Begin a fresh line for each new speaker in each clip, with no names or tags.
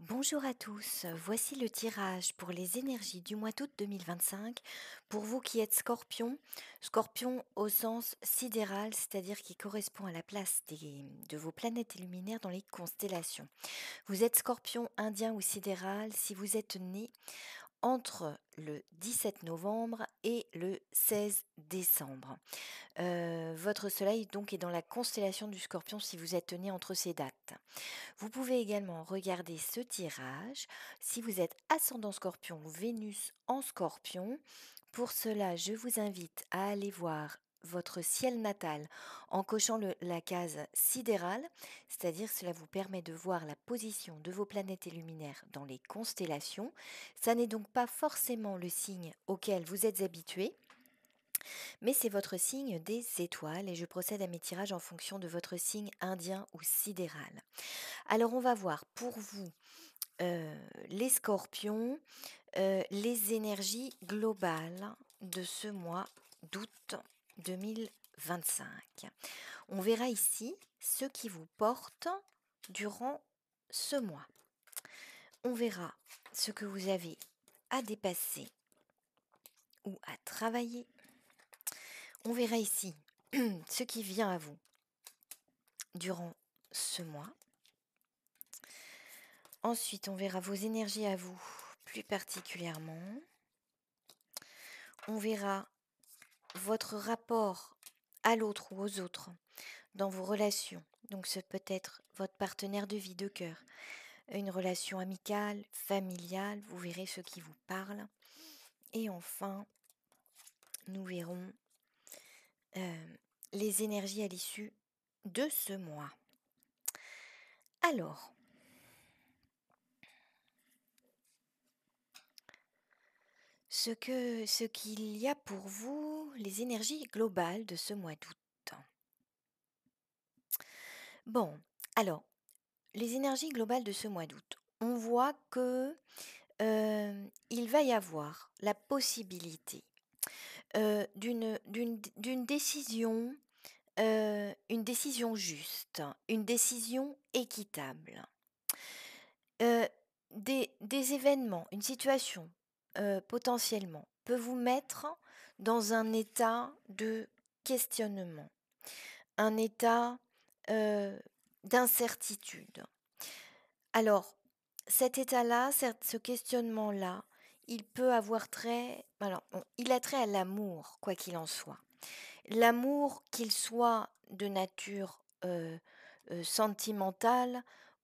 Bonjour à tous, voici le tirage pour les énergies du mois d'août 2025 pour vous qui êtes scorpion, scorpion au sens sidéral, c'est-à-dire qui correspond à la place de vos planètes luminaires dans les constellations. Vous êtes scorpion indien ou sidéral si vous êtes né entre le 17 novembre et le 16 décembre. Votre soleil donc est dans la constellation du scorpion si vous êtes né entre ces dates. Vous pouvez également regarder ce tirage si vous êtes ascendant scorpion ou Vénus en scorpion. Pour cela, je vous invite à aller voir votre ciel natal en cochant la case sidérale, c'est-à-dire cela vous permet de voir la position de vos planètes et luminaires dans les constellations. Ça n'est donc pas forcément le signe auquel vous êtes habitué, mais c'est votre signe des étoiles et je procède à mes tirages en fonction de votre signe indien ou sidéral. Alors on va voir pour vous, les scorpions, les énergies globales de ce mois d'août 2025. On verra ici ce qui vous porte durant ce mois. On verra ce que vous avez à dépasser ou à travailler. On verra ici ce qui vient à vous durant ce mois. Ensuite, on verra vos énergies à vous plus particulièrement. On verra votre rapport à l'autre ou aux autres dans vos relations. Donc ce peut être votre partenaire de vie de cœur, une relation amicale, familiale, vous verrez ce qui vous parle. Et enfin, nous verrons les énergies à l'issue de ce mois. Alors, ce qu'il y a pour vous, les énergies globales de ce mois d'août. Bon, alors, les énergies globales de ce mois d'août. On voit que il va y avoir la possibilité d'une décision, une décision juste, une décision équitable. Des événements, une situation potentiellement peut vous mettre dans un état de questionnement, un état d'incertitude. Alors, cet état-là, ce questionnement-là, il peut avoir trait, alors, il a trait à l'amour, quoi qu'il en soit. L'amour, qu'il soit de nature sentimentale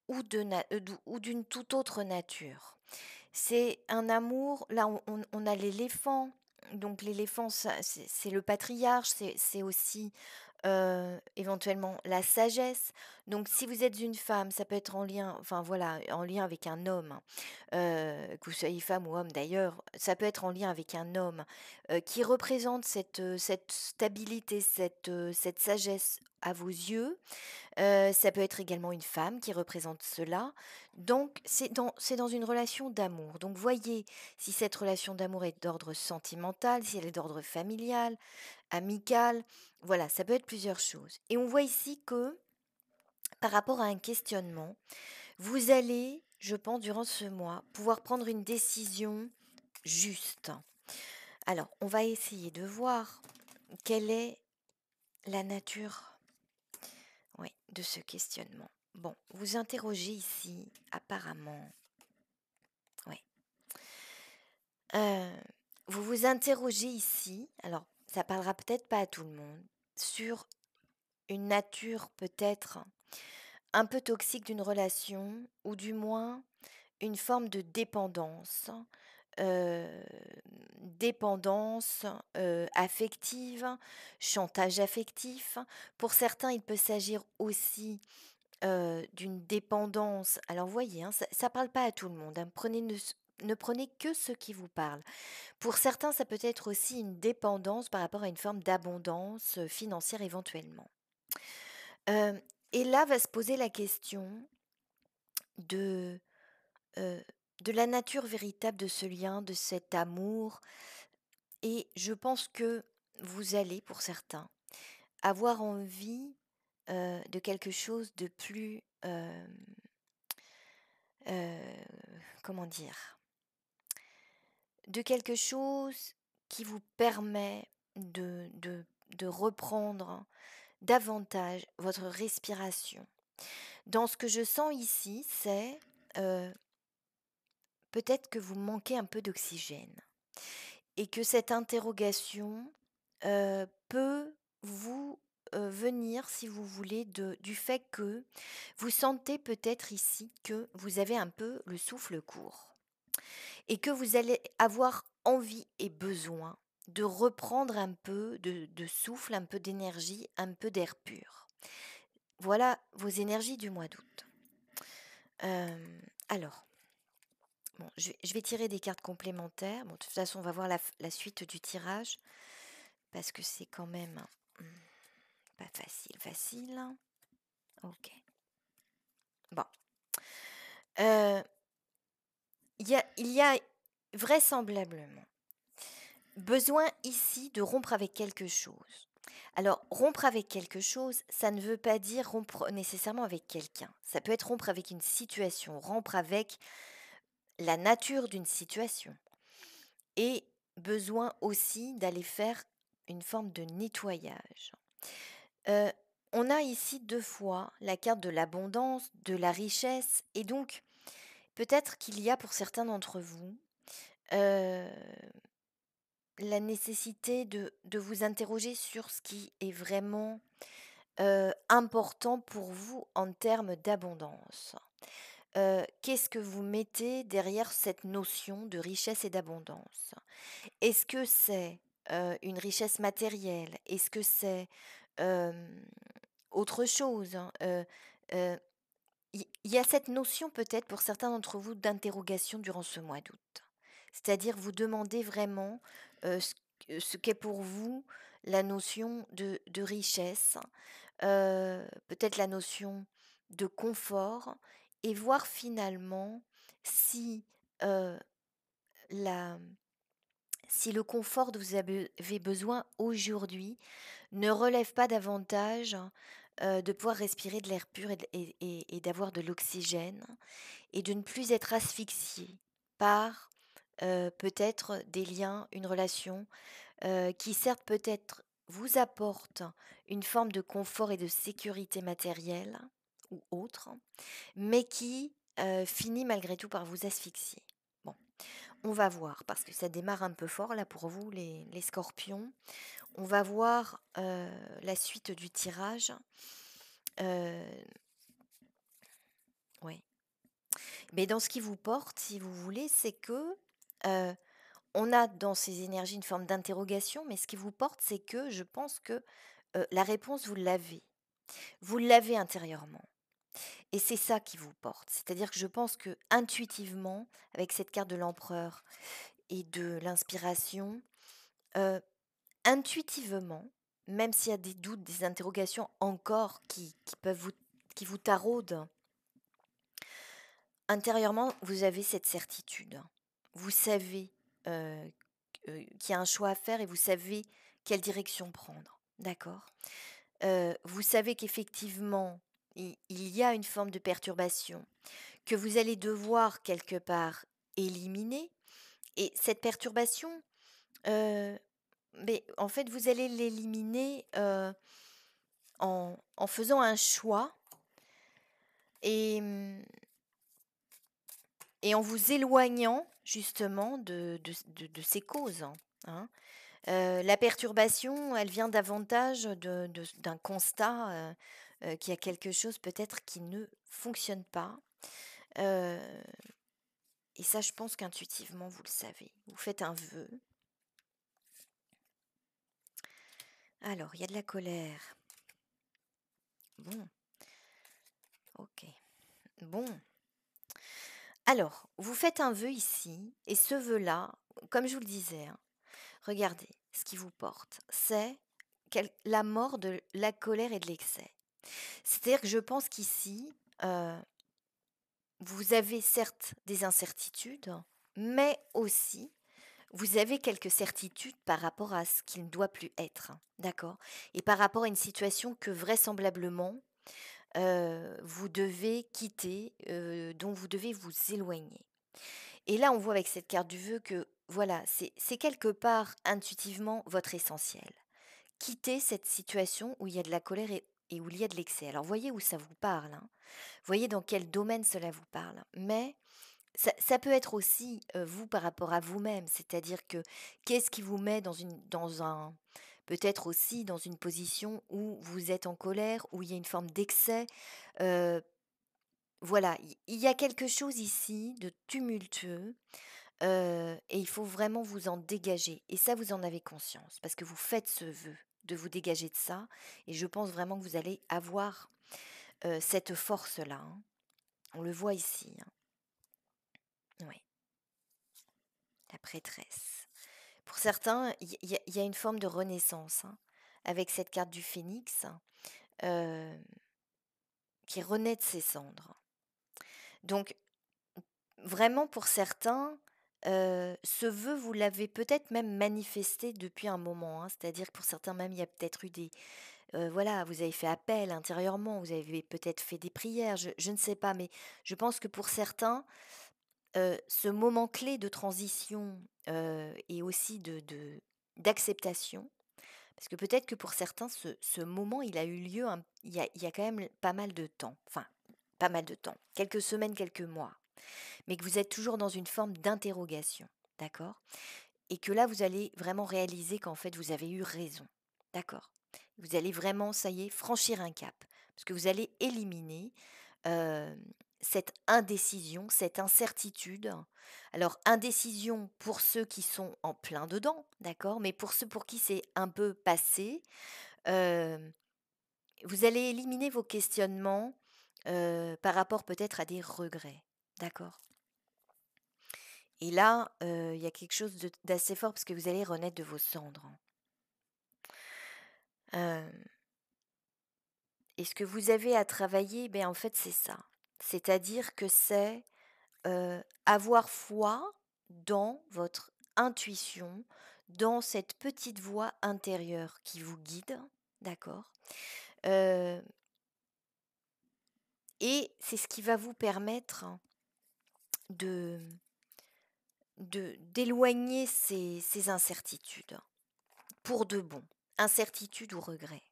ou d'une toute autre nature. C'est un amour, là on a l'éléphant, donc l'éléphant, c'est le patriarche, c'est aussi éventuellement la sagesse. Donc si vous êtes une femme, ça peut être en lien, enfin voilà, en lien avec un homme, que vous soyez femme ou homme d'ailleurs, ça peut être en lien avec un homme qui représente cette stabilité, cette sagesse à vos yeux. Ça peut être également une femme qui représente cela. Donc c'est dans une relation d'amour. Donc voyez si cette relation d'amour est d'ordre sentimental, si elle est d'ordre familial, amical. Voilà, ça peut être plusieurs choses. Et on voit ici que par rapport à un questionnement, vous allez, je pense, durant ce mois, pouvoir prendre une décision juste. Alors, on va essayer de voir quelle est la nature, oui, de ce questionnement. Bon, vous interrogez ici, apparemment, oui. Euh, vous vous interrogez ici, alors ça parlera peut-être pas à tout le monde, sur une nature peut-être un peu toxique d'une relation, ou du moins une forme de dépendance, heu, dépendance, affective, chantage affectif. Pour certains, il peut s'agir aussi, d'une dépendance, alors voyez, hein, ça parle pas à tout le monde, hein, ne prenez que ce qui vous parle. Pour certains, ça peut être aussi une dépendance par rapport à une forme d'abondance, financière éventuellement. Hem et là va se poser la question de, heu, de la nature véritable de ce lien, de cet amour, et je pense que vous allez, pour certains, avoir envie, de quelque chose de plus, euh, comment dire, de quelque chose qui vous permet de reprendre davantage votre respiration. Dans ce que je sens ici, c'est euh, peut-être que vous manquez un peu d'oxygène et que cette interrogation peut vous venir, si vous voulez, du fait que vous sentez peut-être ici que vous avez un peu le souffle court et que vous allez avoir envie et besoin de reprendre un peu de souffle, un peu d'énergie, un peu d'air pur. Voilà vos énergies du mois d'août. Alors, bon, je vais tirer des cartes complémentaires. Bon, de toute façon, on va voir la suite du tirage parce que c'est quand même pas facile. Ok. Bon. Il y a vraisemblablement besoin ici de rompre avec quelque chose. Alors, rompre avec quelque chose, ça ne veut pas dire rompre nécessairement avec quelqu'un. Ça peut être rompre avec une situation, rompre avec la nature d'une situation. Et besoin aussi d'aller faire une forme de nettoyage. Euh, on a ici 2 fois la carte de l'abondance, de la richesse, et donc peut-être qu'il y a pour certains d'entre vous euh, la nécessité de vous interroger sur ce qui est vraiment important pour vous en termes d'abondance. Qu'est-ce que vous mettez derrière cette notion de richesse et d'abondance? Est-ce que c'est une richesse matérielle? Est-ce que c'est autre chose, hein? Il y a cette notion peut-être pour certains d'entre vous d'interrogation durant ce mois d'août. C'est-à-dire vous demandez vraiment ce qu'est pour vous la notion de richesse, peut-être la notion de confort, et voir finalement si, euh, la, si le confort dont vous avez besoin aujourd'hui ne relève pas davantage de pouvoir respirer de l'air pur et d'avoir de l'oxygène et de ne plus être asphyxié par peut-être des liens, une relation qui certes peut-être vous apporte une forme de confort et de sécurité matérielle ou autre, mais qui finit malgré tout par vous asphyxier. Bon, on va voir, parce que ça démarre un peu fort là pour vous, les scorpions. On va voir la suite du tirage. Ouais. Mais dans ce qui vous porte, si vous voulez, c'est que on a dans ces énergies une forme d'interrogation, mais ce qui vous porte, c'est que je pense que la réponse, vous l'avez. Vous l'avez intérieurement. Et c'est ça qui vous porte. C'est-à-dire que je pense que intuitivement, avec cette carte de l'empereur et de l'inspiration, euh, intuitivement, même s'il y a des doutes, des interrogations encore qui peuvent qui vous taraudent, intérieurement, vous avez cette certitude. Vous savez euh, qu'il y a un choix à faire et vous savez quelle direction prendre. D'accord. Vous savez qu'effectivement, il y a une forme de perturbation que vous allez devoir quelque part éliminer. Et cette perturbation, mais en fait, vous allez l'éliminer en faisant un choix et, et en vous éloignant justement de ces causes. Hein. La perturbation, elle vient davantage d'un constat qu'il y a quelque chose peut-être qui ne fonctionne pas. Euh, et ça, je pense qu'intuitivement, vous le savez. Vous faites un vœu. Alors, il y a de la colère. Bon, ok. Bon. Alors, vous faites un vœu ici, et ce vœu-là, comme je vous le disais, hein, regardez, ce qui vous porte, c'est la mort de la colère et de l'excès. C'est-à-dire que je pense qu'ici, vous avez certes des incertitudes, mais aussi vous avez quelques certitudes par rapport à ce qui ne doit plus être, d'accord? Et par rapport à une situation que vraisemblablement, vous devez quitter, dont vous devez vous éloigner. Et là, on voit avec cette carte du vœu que voilà, c'est quelque part intuitivement votre essentiel. Quitter cette situation où il y a de la colère et où il y a de l'excès. Alors voyez où ça vous parle, hein. Voyez dans quel domaine cela vous parle. Mais ça peut être aussi, vous par rapport à vous-même, c'est-à-dire que qu'est-ce qui vous met dans un peut-être aussi dans une position où vous êtes en colère, où il y a une forme d'excès, heu, voilà, il y a quelque chose ici de tumultueux, et il faut vraiment vous en dégager et ça, vous en avez conscience parce que vous faites ce vœu de vous dégager de ça et je pense vraiment que vous allez avoir, cette force-là, hein. On le voit ici, hein. Oui, la prêtresse. Pour certains, il y a une forme de renaissance, hein, avec cette carte du phénix, heu, qui renaît de ses cendres. Donc vraiment pour certains, ce vœu, vous l'avez peut-être même manifesté depuis un moment, hein. C'est-à-dire que pour certains même, il y a peut-être eu des, voilà, vous avez fait appel intérieurement, vous avez peut-être fait des prières, je ne sais pas, mais je pense que pour certains, ce moment clé de transition, et aussi de d'acceptation, parce que peut-être que pour certains, ce moment, il a eu lieu il y a quand même pas mal de temps, enfin, pas mal de temps, quelques semaines, quelques mois, mais que vous êtes toujours dans une forme d'interrogation, d'accord? Et que là, vous allez vraiment réaliser qu'en fait, vous avez eu raison, d'accord? Vous allez vraiment, ça y est, franchir un cap, parce que vous allez éliminer, hem, cette indécision, cette incertitude. Alors indécision pour ceux qui sont en plein dedans, d'accord? Mais pour ceux pour qui c'est un peu passé, hem, vous allez éliminer vos questionnements, par rapport peut-être à des regrets, d'accord? Et là, il y a quelque chose d'assez fort parce que vous allez renaître de vos cendres, hein. Et ce que vous avez à travailler, ben en fait, c'est ça. C'est-à-dire que c'est, avoir foi dans votre intuition, dans cette petite voix intérieure qui vous guide, d'accord? Heu et c'est ce qui va vous permettre de d'éloigner ces incertitudes, pour de bon, incertitude ou regret.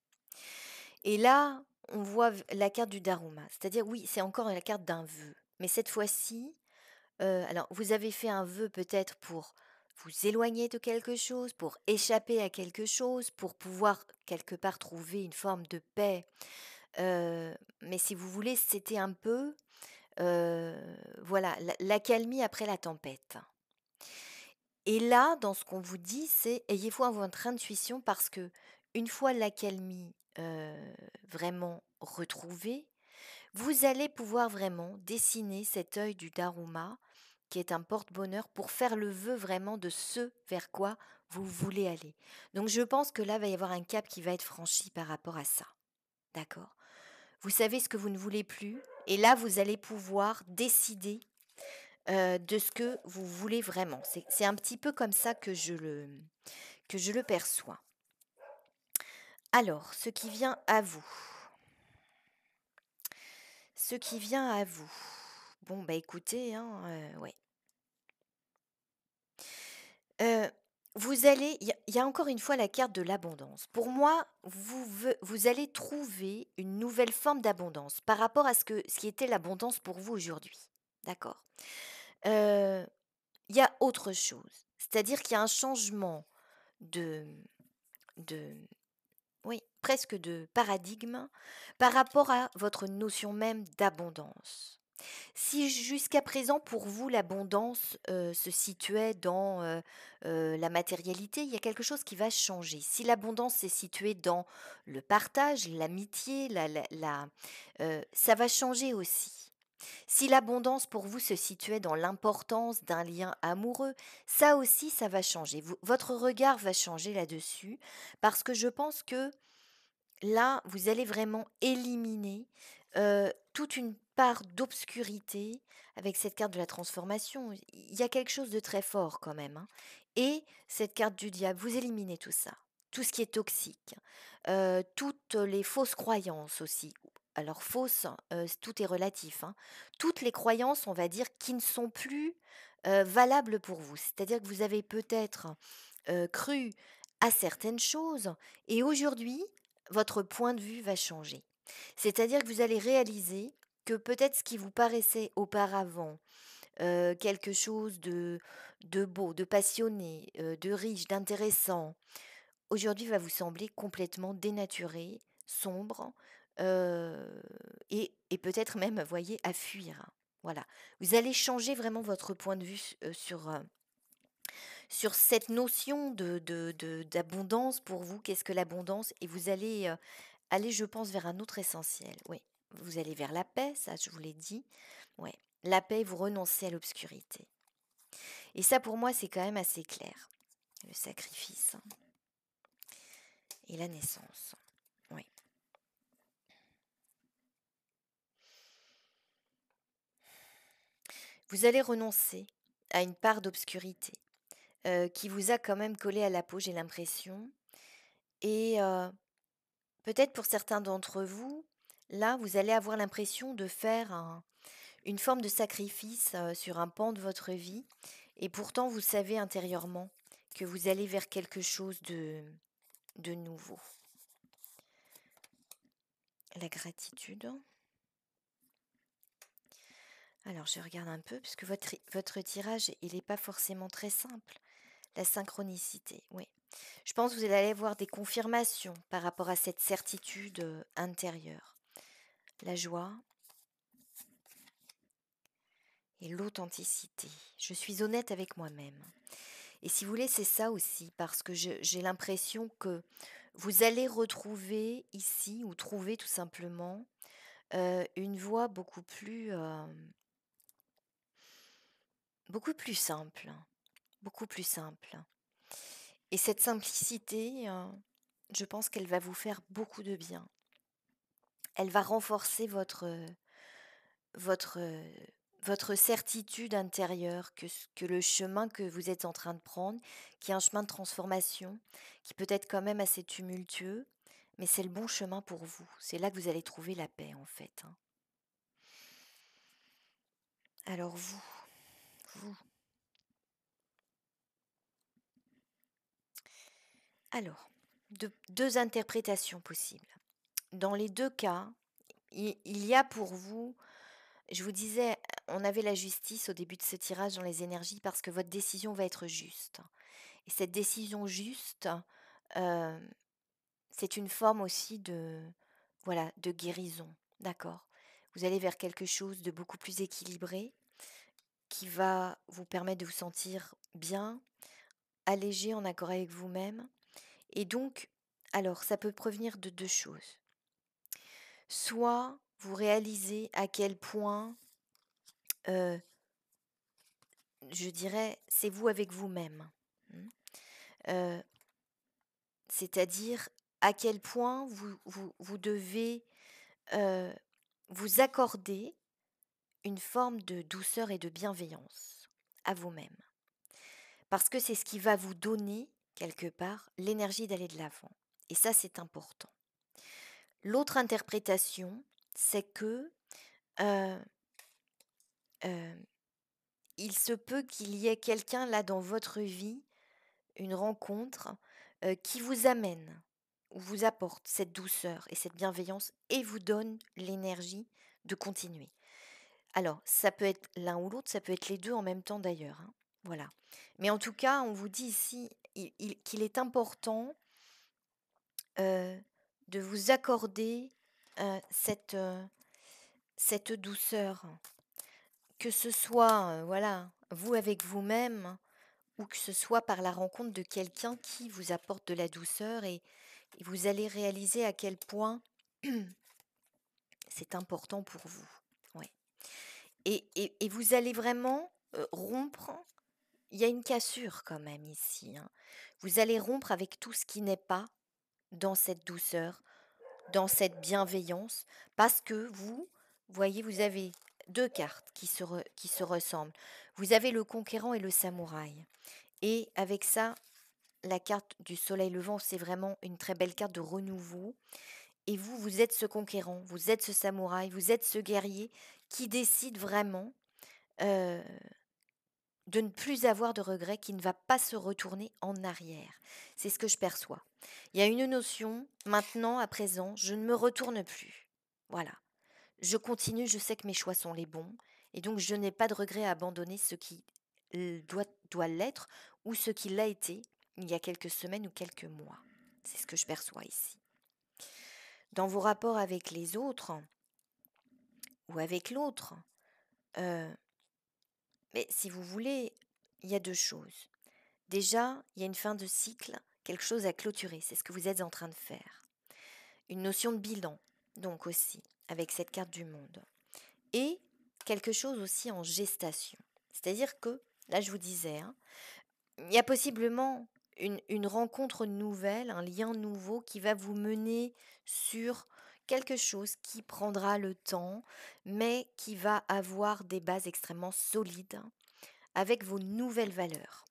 Et là, on voit la carte du Daruma, c'est-à-dire oui, c'est encore la carte d'un vœu, mais cette fois-ci, alors vous avez fait un vœu peut-être pour vous éloigner de quelque chose, pour échapper à quelque chose, pour pouvoir quelque part trouver une forme de paix, mais si vous voulez, c'était un peu, voilà, l'accalmie après la tempête. Et là, dans ce qu'on vous dit, c'est ayez foi en votre intuition parce que une fois l'accalmie, vraiment retrouvée, vous allez pouvoir vraiment dessiner cet œil du Daruma, qui est un porte-bonheur, pour faire le vœu vraiment de ce vers quoi vous voulez aller. Donc je pense que là, va y avoir un cap qui va être franchi par rapport à ça. D'accord? Vous savez ce que vous ne voulez plus et là, vous allez pouvoir décider, de ce que vous voulez vraiment. C'est un petit peu comme ça que je le perçois. Alors, ce qui vient à vous. Bon, bah, écoutez, hein, ouais. Heu, il y a encore une fois la carte de l'abondance. Pour moi, vous allez trouver une nouvelle forme d'abondance par rapport à ce qui était l'abondance pour vous aujourd'hui. D'accord? Heu, il y a autre chose. C'est-à-dire qu'il y a un changement de de oui, presque de paradigme par rapport à votre notion même d'abondance. Si jusqu'à présent pour vous l'abondance, se situait dans, la matérialité, il y a quelque chose qui va changer. Si l'abondance s'est située dans le partage, l'amitié, ça va changer aussi. Si l'abondance pour vous se situait dans l'importance d'un lien amoureux, ça aussi ça va changer. Votre regard va changer là-dessus parce que je pense que là, vous allez vraiment éliminer, toute une part d'obscurité avec cette carte de la transformation. Il y a quelque chose de très fort quand même, hein, et cette carte du diable, vous éliminez tout ça, tout ce qui est toxique, toutes les fausses croyances aussi. alors fausses, tout est relatif, hein. Toutes les croyances, on va dire, qui ne sont plus, valables pour vous. C'est-à-dire que vous avez peut-être, cru à certaines choses et aujourd'hui, votre point de vue va changer. C'est-à-dire que vous allez réaliser que peut-être ce qui vous paraissait auparavant, quelque chose de beau, de passionné, de riche, d'intéressant, aujourd'hui va vous sembler complètement dénaturé, sombre, heu et peut-être même, voyez, à fuir. Voilà. Vous allez changer vraiment votre point de vue sur cette notion d'abondance pour vous. Qu'est-ce que l'abondance? Et vous allez, aller, je pense, vers un autre essentiel. Oui. Vous allez vers la paix, ça je vous l'ai dit. Ouais. La paix, vous renoncez à l'obscurité. Et ça, pour moi, c'est quand même assez clair. Le sacrifice, hein, et la naissance. Oui. Vous allez renoncer à une part d'obscurité, qui vous a quand même collé à la peau, j'ai l'impression. Et peut-être pour certains d'entre vous, là, vous allez avoir l'impression de faire une forme de sacrifice, sur un pan de votre vie et pourtant vous savez intérieurement que vous allez vers quelque chose de nouveau. La gratitude. Alors je regarde un peu puisque votre tirage, il n'est pas forcément très simple. La synchronicité, oui. Je pense que vous allez avoir des confirmations par rapport à cette certitude, intérieure. La joie et l'authenticité. Je suis honnête avec moi-même. Et si vous voulez, c'est ça aussi, parce que j'ai l'impression que vous allez retrouver ici, ou trouver tout simplement, une voie beaucoup plus simple, beaucoup plus simple. Et cette simplicité, je pense qu'elle va vous faire beaucoup de bien. Elle va renforcer votre, votre certitude intérieure que le chemin que vous êtes en train de prendre, qui est un chemin de transformation, qui peut être quand même assez tumultueux, mais c'est le bon chemin pour vous. C'est là que vous allez trouver la paix, en fait, hein. Alors vous. Alors, deux interprétations possibles. Dans les deux cas, il y a pour vous, je vous disais, on avait la justice au début de ce tirage dans les énergies parce que votre décision va être juste. Et cette décision juste, euh, c'est une forme aussi voilà, de guérison, d'accord? Vous allez vers quelque chose de beaucoup plus équilibré qui va vous permettre de vous sentir bien, allégé, en accord avec vous-même. Et donc, alors, ça peut provenir de deux choses. Soit vous réalisez à quel point, euh, je dirais, c'est vous avec vous-même. Hmm. Euh, C'est-à-dire à quel point vous devez, euh, vous accorder une forme de douceur et de bienveillance à vous-même. Parce que c'est ce qui va vous donner, quelque part, l'énergie d'aller de l'avant. Et ça, c'est important. L'autre interprétation, c'est que euh, euh, il se peut qu'il y ait quelqu'un là dans votre vie, une rencontre, qui vous amène ou vous apporte cette douceur et cette bienveillance et vous donne l'énergie de continuer. Alors, ça peut être l'un ou l'autre, ça peut être les 2 en même temps d'ailleurs, hein. Voilà. Mais en tout cas, on vous dit ici qu'il est important, heu, de vous accorder, cette, cette douceur. Que ce soit, voilà, vous avec vous-même ou que ce soit par la rencontre de quelqu'un qui vous apporte de la douceur et vous allez réaliser à quel point c'est important pour vous. Ouais. Et vous allez vraiment, rompre. Il y a une cassure quand même ici, hein. Vous allez rompre avec tout ce qui n'est pas dans cette douceur, dans cette bienveillance, parce que vous voyez, vous avez 2 cartes qui se ressemblent. Vous avez le conquérant et le samouraï et avec ça, la carte du soleil levant, c'est vraiment une très belle carte de renouveau Et vous, vous êtes ce conquérant, vous êtes ce samouraï, vous êtes ce guerrier qui décide vraiment euh, de ne plus avoir de regrets, qui ne va pas se retourner en arrière. C'est ce que je perçois. Il y a une notion, maintenant, à présent, je ne me retourne plus. Voilà. Je continue, je sais que mes choix sont les bons, et donc je n'ai pas de regret à abandonner ce qui doit l'être ou ce qui l'a été il y a quelques semaines ou quelques mois. C'est ce que je perçois ici. Dans vos rapports avec les autres ou avec l'autre, euh, mais si vous voulez, il y a deux choses. Déjà, il y a une fin de cycle, quelque chose à clôturer, c'est ce que vous êtes en train de faire. Une notion de bilan, donc aussi, avec cette carte du monde. Et quelque chose aussi en gestation. C'est-à-dire que, là je vous disais, hein, il y a possiblement une rencontre nouvelle, un lien nouveau qui va vous mener sur quelque chose qui prendra le temps, mais qui va avoir des bases extrêmement solides avec vos nouvelles valeurs.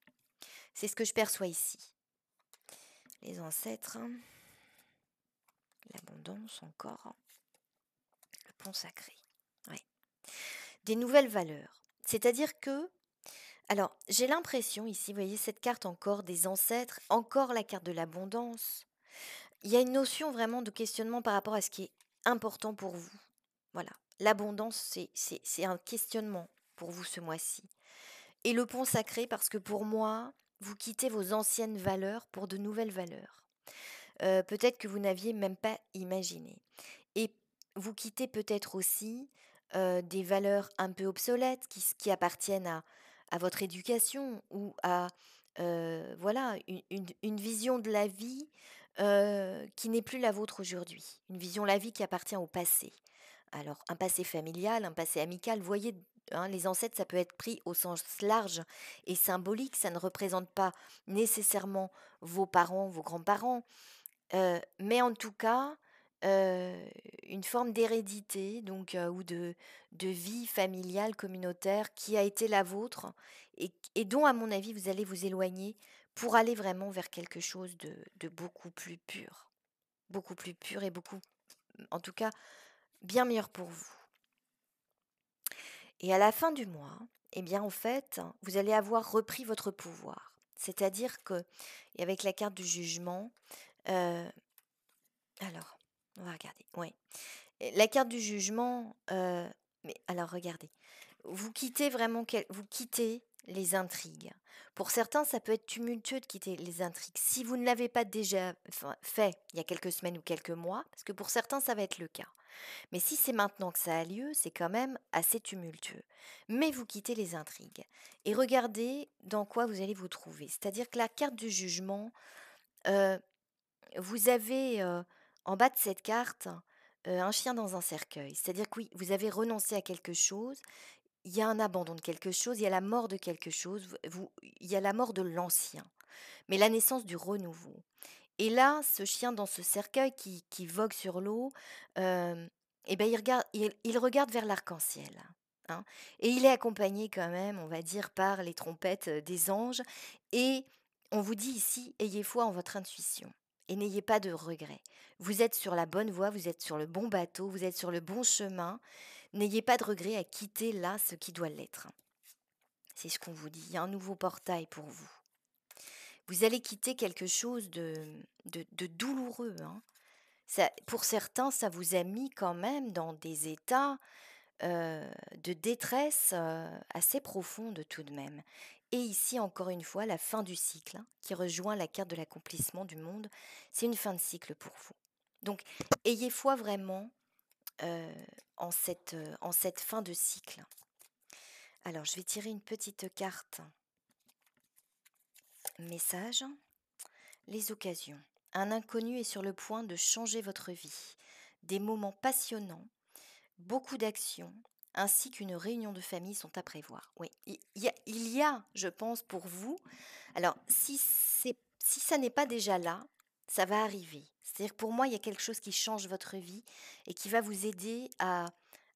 C'est ce que je perçois ici. Les ancêtres, l'abondance encore, le pont sacré. Ouais. Des nouvelles valeurs. C'est-à-dire que, alors j'ai l'impression ici, vous voyez cette carte encore des ancêtres, encore la carte de l'abondance. Il y a une notion vraiment de questionnement par rapport à ce qui est important pour vous. Voilà. L'abondance, c'est un questionnement pour vous ce mois-ci. Et le pont sacré, parce que pour moi, vous quittez vos anciennes valeurs pour de nouvelles valeurs. Peut-être que vous n'aviez même pas imaginé. Et vous quittez peut-être aussi des valeurs un peu obsolètes qui appartiennent à votre éducation ou à voilà, une vision de la vie qui n'est plus la vôtre aujourd'hui. Une vision de la vie qui appartient au passé. Alors, un passé familial, un passé amical, vous voyez, hein, les ancêtres, ça peut être pris au sens large et symbolique. Ça ne représente pas nécessairement vos parents, vos grands-parents, mais en tout cas, une forme d'hérédité donc ou de vie familiale, communautaire qui a été la vôtre et dont, à mon avis, vous allez vous éloigner pour aller vraiment vers quelque chose de beaucoup plus pur. Beaucoup plus pur et beaucoup, en tout cas, bien meilleur pour vous. Et à la fin du mois, eh bien, en fait, vous allez avoir repris votre pouvoir. C'est-à-dire que, et avec la carte du jugement, euh, alors, on va regarder. Oui. La carte du jugement, mais alors regardez, vous quittez vraiment, vous quittez les intrigues. Pour certains, ça peut être tumultueux de quitter les intrigues. Si vous ne l'avez pas déjà fait il y a quelques semaines ou quelques mois, parce que pour certains, ça va être le cas. Mais si c'est maintenant que ça a lieu, c'est quand même assez tumultueux. Mais vous quittez les intrigues. Et regardez dans quoi vous allez vous trouver. C'est-à-dire que la carte du jugement, euh, vous avez en bas de cette carte un chien dans un cercueil. C'est-à-dire que oui, vous avez renoncé à quelque chose, il y a un abandon de quelque chose, il y a la mort de quelque chose, il y a la mort de l'ancien, mais la naissance du renouveau. Et là, ce chien dans ce cercueil qui vogue sur l'eau, eh ben, il regarde vers l'arc-en-ciel. Hein, et il est accompagné quand même, on va dire, par les trompettes des anges. Et on vous dit ici, ayez foi en votre intuition et n'ayez pas de regrets. Vous êtes sur la bonne voie, vous êtes sur le bon bateau, vous êtes sur le bon chemin. N'ayez pas de regrets à quitter là ce qui doit l'être. C'est ce qu'on vous dit. Il y a un nouveau portail pour vous. Vous allez quitter quelque chose de douloureux. Hein. Pour certains, ça vous a mis quand même dans des états de détresse assez profonde tout de même. Et ici, encore une fois, la fin du cycle, hein, qui rejoint la carte de l'accomplissement du monde, c'est une fin de cycle pour vous. Donc, ayez foi vraiment euh, en cette fin de cycle. Alors, je vais tirer une petite carte. Message. Les occasions. Un inconnu est sur le point de changer votre vie. Des moments passionnants, beaucoup d'actions, ainsi qu'une réunion de famille sont à prévoir. Oui, il y a, je pense, pour vous. Alors, si ça n'est pas déjà là, ça va arriver. C'est-à-dire que pour moi, il y a quelque chose qui change votre vie et qui va vous aider à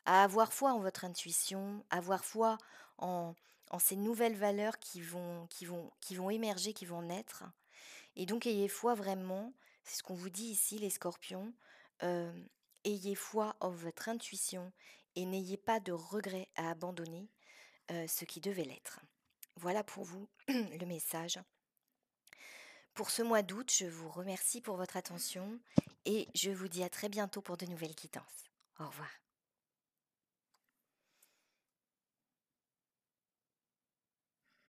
avoir foi en votre intuition, avoir foi en ces nouvelles valeurs qui vont émerger, qui vont naître. Et donc, ayez foi vraiment, c'est ce qu'on vous dit ici, les scorpions, Hem, ayez foi en votre intuition et n'ayez pas de regrets à abandonner, ce qui devait l'être. Voilà pour vous le message. Pour ce mois d'août, je vous remercie pour votre attention et je vous dis à très bientôt pour de nouvelles guidances. Au revoir.